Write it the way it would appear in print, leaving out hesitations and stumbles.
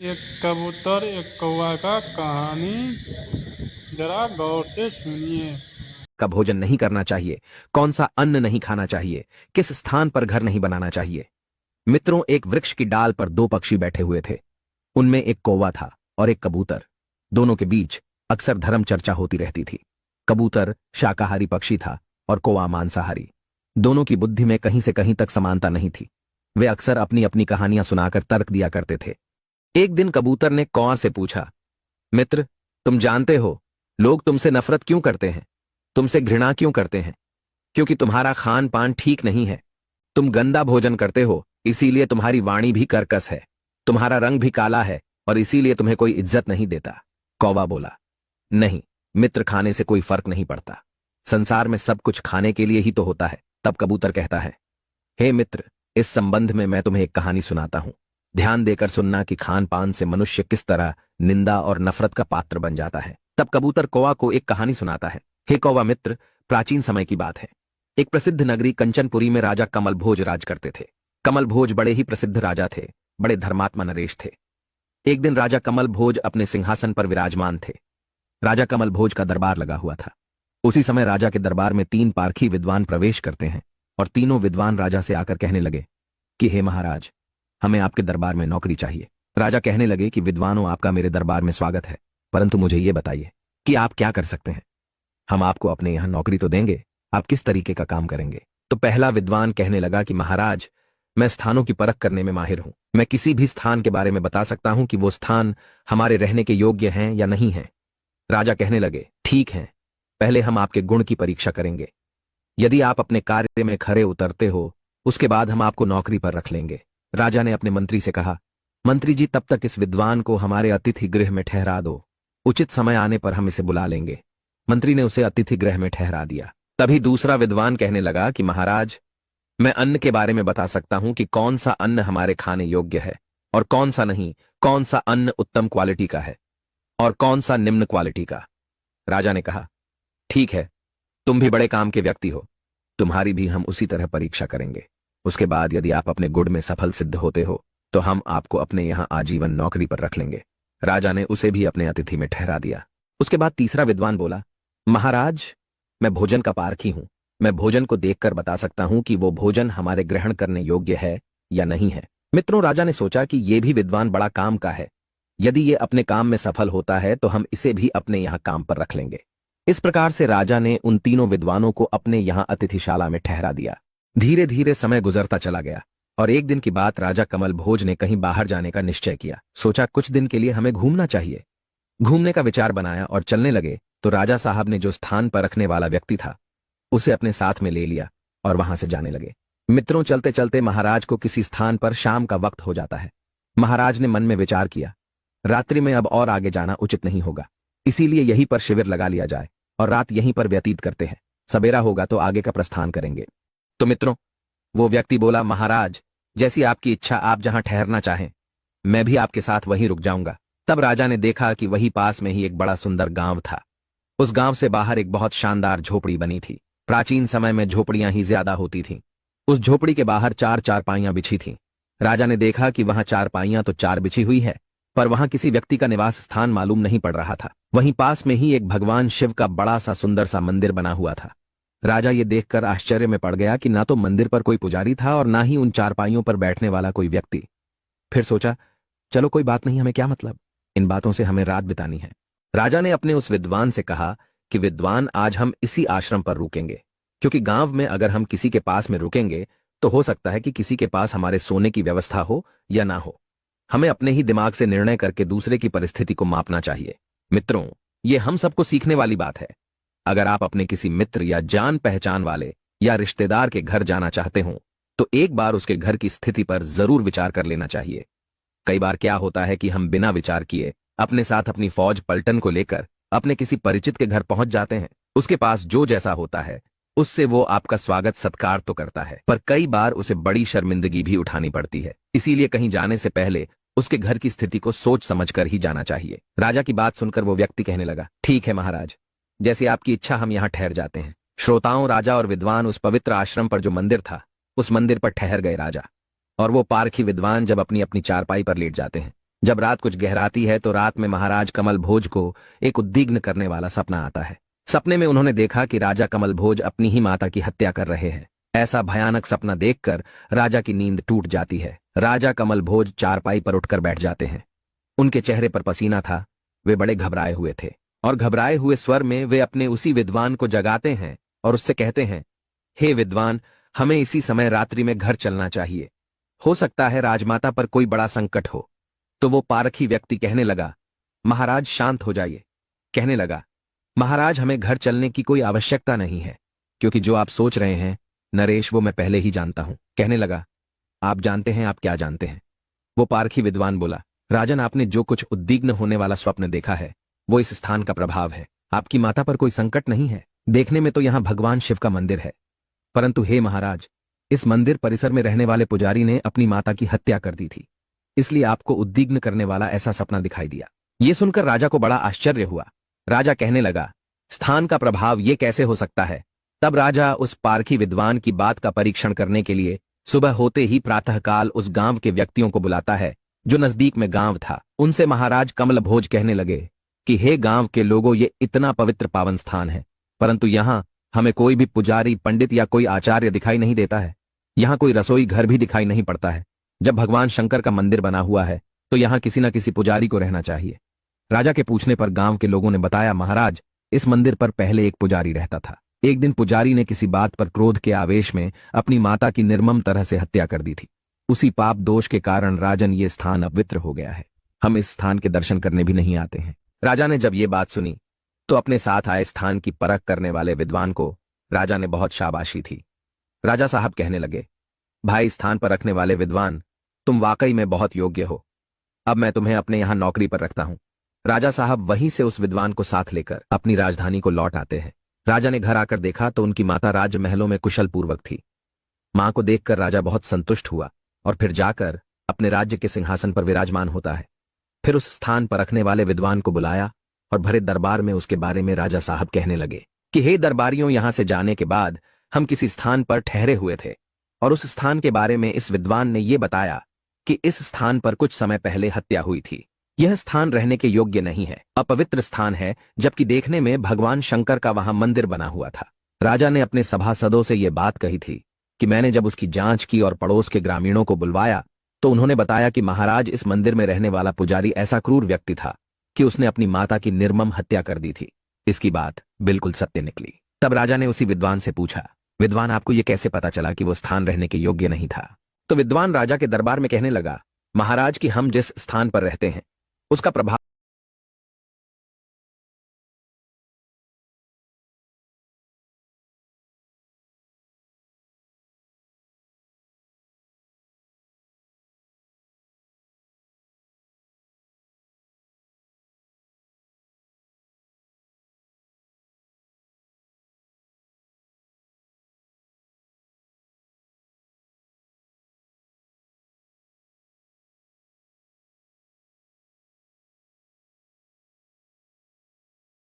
एक कबूतर एक कौवा का कहानी जरा गौर से सुनिए। का भोजन नहीं करना चाहिए, कौन सा अन्न नहीं खाना चाहिए, किस स्थान पर घर नहीं बनाना चाहिए। मित्रों, एक वृक्ष की डाल पर दो पक्षी बैठे हुए थे। उनमें एक कौवा था और एक कबूतर। दोनों के बीच अक्सर धर्म चर्चा होती रहती थी। कबूतर शाकाहारी पक्षी था और कौवा मांसाहारी। दोनों की बुद्धि में कहीं से कहीं तक समानता नहीं थी। वे अक्सर अपनी अपनी कहानियां सुनाकर तर्क दिया करते थे। एक दिन कबूतर ने कौवा से पूछा, मित्र, तुम जानते हो लोग तुमसे नफरत क्यों करते हैं? तुमसे घृणा क्यों करते हैं? क्योंकि तुम्हारा खान पान ठीक नहीं है। तुम गंदा भोजन करते हो, इसीलिए तुम्हारी वाणी भी कर्कश है। तुम्हारा रंग भी काला है और इसीलिए तुम्हें कोई इज्जत नहीं देता। कौवा बोला, नहीं मित्र, खाने से कोई फर्क नहीं पड़ता। संसार में सब कुछ खाने के लिए ही तो होता है। तब कबूतर कहता है, हे मित्र, इस संबंध में मैं तुम्हें एक कहानी सुनाता हूं। ध्यान देकर सुनना कि खान पान से मनुष्य किस तरह निंदा और नफरत का पात्र बन जाता है। तब कबूतर कौवा को एक कहानी सुनाता है। हे कौवा मित्र, प्राचीन समय की बात है। एक प्रसिद्ध नगरी कंचनपुरी में राजा कमल भोज राज करते थे। कमल भोज बड़े ही प्रसिद्ध राजा थे, बड़े धर्मात्मा नरेश थे। एक दिन राजा कमल भोज अपने सिंहासन पर विराजमान थे। राजा कमल भोज का दरबार लगा हुआ था। उसी समय राजा के दरबार में तीन पारखी विद्वान प्रवेश करते हैं और तीनों विद्वान राजा से आकर कहने लगे कि हे महाराज, हमें आपके दरबार में नौकरी चाहिए। राजा कहने लगे कि विद्वानों, आपका मेरे दरबार में स्वागत है, परंतु मुझे ये बताइए कि आप क्या कर सकते हैं। हम आपको अपने यहां नौकरी तो देंगे, आप किस तरीके का काम करेंगे? तो पहला विद्वान कहने लगा कि महाराज, मैं स्थानों की परख करने में माहिर हूं। मैं किसी भी स्थान के बारे में बता सकता हूं कि वो स्थान हमारे रहने के योग्य हैं या नहीं है। राजा कहने लगे, ठीक है, पहले हम आपके गुण की परीक्षा करेंगे। यदि आप अपने कार्य में खरे उतरते हो, उसके बाद हम आपको नौकरी पर रख लेंगे। राजा ने अपने मंत्री से कहा, मंत्री जी, तब तक इस विद्वान को हमारे अतिथि गृह में ठहरा दो। उचित समय आने पर हम इसे बुला लेंगे। मंत्री ने उसे अतिथि गृह में ठहरा दिया। तभी दूसरा विद्वान कहने लगा कि महाराज, मैं अन्न के बारे में बता सकता हूं कि कौन सा अन्न हमारे खाने योग्य है और कौन सा नहीं, कौन सा अन्न उत्तम क्वालिटी का है और कौन सा निम्न क्वालिटी का। राजा ने कहा, ठीक है, तुम भी बड़े काम के व्यक्ति हो, तुम्हारी भी हम उसी तरह परीक्षा करेंगे। उसके बाद यदि आप अपने गुण में सफल सिद्ध होते हो तो हम आपको अपने यहां आजीवन नौकरी पर रख लेंगे। राजा ने उसे भी अपने अतिथि में ठहरा दिया। उसके बाद तीसरा विद्वान बोला, महाराज, मैं भोजन का पारखी हूं। मैं भोजन को देखकर बता सकता हूं कि वो भोजन हमारे ग्रहण करने योग्य है या नहीं है। मित्रों, राजा ने सोचा कि ये भी विद्वान बड़ा काम का है। यदि ये अपने काम में सफल होता है तो हम इसे भी अपने यहां काम पर रख लेंगे। इस प्रकार से राजा ने उन तीनों विद्वानों को अपने यहां अतिथिशाला में ठहरा दिया। धीरे धीरे समय गुजरता चला गया और एक दिन की बात, राजा कमल भोज ने कहीं बाहर जाने का निश्चय किया। सोचा कुछ दिन के लिए हमें घूमना चाहिए। घूमने का विचार बनाया और चलने लगे तो राजा साहब ने जो स्थान पर रखने वाला व्यक्ति था उसे अपने साथ में ले लिया और वहां से जाने लगे। मित्रों, चलते चलते महाराज को किसी स्थान पर शाम का वक्त हो जाता है। महाराज ने मन में विचार किया, रात्रि में अब और आगे जाना उचित नहीं होगा, इसीलिए यहीं पर शिविर लगा लिया जाए और रात यहीं पर व्यतीत करते हैं। सवेरा होगा तो आगे का प्रस्थान करेंगे। तो मित्रों, वो व्यक्ति बोला, महाराज, जैसी आपकी इच्छा, आप जहां ठहरना चाहें, मैं भी आपके साथ वहीं रुक जाऊंगा। तब राजा ने देखा कि वहीं पास में ही एक बड़ा सुंदर गांव था। उस गांव से बाहर एक बहुत शानदार झोपड़ी बनी थी। प्राचीन समय में झोपड़ियां ही ज्यादा होती थीं। उस झोपड़ी के बाहर चार चारपाइयां बिछी थीं। राजा ने देखा कि वहां चारपाइयां तो चार बिछी हुई है, पर वहां किसी व्यक्ति का निवास स्थान मालूम नहीं पड़ रहा था। वहीं पास में ही एक भगवान शिव का बड़ा सा सुंदर सा मंदिर बना हुआ था। राजा ये देखकर आश्चर्य में पड़ गया कि ना तो मंदिर पर कोई पुजारी था और ना ही उन चारपाइयों पर बैठने वाला कोई व्यक्ति। फिर सोचा, चलो कोई बात नहीं, हमें क्या मतलब, इन बातों से हमें रात बितानी है। राजा ने अपने उस विद्वान से कहा कि विद्वान, आज हम इसी आश्रम पर रुकेंगे, क्योंकि गांव में अगर हम किसी के पास में रुकेंगे तो हो सकता है कि किसी के पास हमारे सोने की व्यवस्था हो या ना हो। हमें अपने ही दिमाग से निर्णय करके दूसरे की परिस्थिति को मापना चाहिए। मित्रों, ये हम सबको सीखने वाली बात है। अगर आप अपने किसी मित्र या जान पहचान वाले या रिश्तेदार के घर जाना चाहते हो तो एक बार उसके घर की स्थिति पर जरूर विचार कर लेना चाहिए। कई बार क्या होता है कि हम बिना विचार किए अपने साथ अपनी फौज पलटन को लेकर अपने किसी परिचित के घर पहुंच जाते हैं। उसके पास जो जैसा होता है उससे वो आपका स्वागत सत्कार तो करता है, पर कई बार उसे बड़ी शर्मिंदगी भी उठानी पड़ती है। इसीलिए कहीं जाने से पहले उसके घर की स्थिति को सोच समझकर ही जाना चाहिए। राजा की बात सुनकर वो व्यक्ति कहने लगा, ठीक है महाराज, जैसी आपकी इच्छा, हम यहाँ ठहर जाते हैं। श्रोताओं, राजा और विद्वान उस पवित्र आश्रम पर जो मंदिर था, उस मंदिर पर ठहर गए। राजा और वो पारखी विद्वान जब अपनी अपनी चारपाई पर लेट जाते हैं, जब रात कुछ गहराती है तो रात में महाराज कमल भोज को एक उद्विग्न करने वाला सपना आता है। सपने में उन्होंने देखा कि राजा कमल भोज अपनी ही माता की हत्या कर रहे हैं। ऐसा भयानक सपना देखकर राजा की नींद टूट जाती है। राजा कमल भोज चारपाई पर उठकर बैठ जाते हैं। उनके चेहरे पर पसीना था। वे बड़े घबराए हुए थे और घबराए हुए स्वर में वे अपने उसी विद्वान को जगाते हैं और उससे कहते हैं, हे विद्वान, हमें इसी समय रात्रि में घर चलना चाहिए। हो सकता है राजमाता पर कोई बड़ा संकट हो। तो वो पारखी व्यक्ति कहने लगा, महाराज शांत हो जाइए। कहने लगा, महाराज, हमें घर चलने की कोई आवश्यकता नहीं है, क्योंकि जो आप सोच रहे हैं नरेश, वो मैं पहले ही जानता हूं। कहने लगा, आप जानते हैं? आप क्या जानते हैं? वो पारखी विद्वान बोला, राजन, आपने जो कुछ उद्विग्न होने वाला स्वप्न देखा है वो इस स्थान का प्रभाव है। आपकी माता पर कोई संकट नहीं है। देखने में तो यहां भगवान शिव का मंदिर है, परंतु हे महाराज, इस मंदिर परिसर में रहने वाले पुजारी ने अपनी माता की हत्या कर दी थी, इसलिए आपको उद्विग्न करने वाला ऐसा सपना दिखाई दिया। ये सुनकर राजा को बड़ा आश्चर्य हुआ। राजा कहने लगा, स्थान का प्रभाव ये कैसे हो सकता है? तब राजा उस पारखी विद्वान की बात का परीक्षण करने के लिए सुबह होते ही प्रातःकाल उस गांव के व्यक्तियों को बुलाता है जो नजदीक में गांव था। उनसे महाराज कमल भोज कहने लगे कि हे गांव के लोगों, ये इतना पवित्र पावन स्थान है, परंतु यहां हमें कोई भी पुजारी, पंडित या कोई आचार्य दिखाई नहीं देता है। यहां कोई रसोई घर भी दिखाई नहीं पड़ता है। जब भगवान शंकर का मंदिर बना हुआ है तो यहां किसी न किसी पुजारी को रहना चाहिए। राजा के पूछने पर गांव के लोगों ने बताया, महाराज, इस मंदिर पर पहले एक पुजारी रहता था। एक दिन पुजारी ने किसी बात पर क्रोध के आवेश में अपनी माता की निर्मम तरह से हत्या कर दी थी। उसी पाप दोष के कारण राजन ये स्थान अपवित्र हो गया है। हम इस स्थान के दर्शन करने भी नहीं आते हैं। राजा ने जब ये बात सुनी तो अपने साथ आए स्थान की परख करने वाले विद्वान को राजा ने बहुत शाबाशी थी। राजा साहब कहने लगे, भाई स्थान पर रखने वाले विद्वान, तुम वाकई में बहुत योग्य हो। अब मैं तुम्हें अपने यहां नौकरी पर रखता हूं। राजा साहब वहीं से उस विद्वान को साथ लेकर अपनी राजधानी को लौट आते हैं। राजा ने घर आकर देखा तो उनकी माता राजमहलों में कुशल पूर्वक थी। मां को देखकर राजा बहुत संतुष्ट हुआ और फिर जाकर अपने राज्य के सिंहासन पर विराजमान होता है। फिर उस स्थान पर रखने वाले विद्वान को बुलाया और भरे दरबार में उसके बारे में राजा साहब कहने लगे कि हे दरबारियों, यहां से जाने के बाद हम किसी स्थान पर ठहरे हुए थे और उस स्थान के बारे में इस विद्वान ने यह बताया कि इस स्थान पर कुछ समय पहले हत्या हुई थी। यह स्थान रहने के योग्य नहीं है, अपवित्र स्थान है, जबकि देखने में भगवान शंकर का वहां मंदिर बना हुआ था। राजा ने अपने सभासदों से यह बात कही थी कि मैंने जब उसकी जांच की और पड़ोस के ग्रामीणों को बुलवाया तो उन्होंने बताया कि महाराज, इस मंदिर में रहने वाला पुजारी ऐसा क्रूर व्यक्ति था कि उसने अपनी माता की निर्मम हत्या कर दी थी। इसकी बात बिल्कुल सत्य निकली। तब राजा ने उसी विद्वान से पूछा, विद्वान, आपको यह कैसे पता चला कि वो स्थान रहने के योग्य नहीं था? तो विद्वान राजा के दरबार में कहने लगा, महाराज, कि हम जिस स्थान पर रहते हैं उसका प्रभाव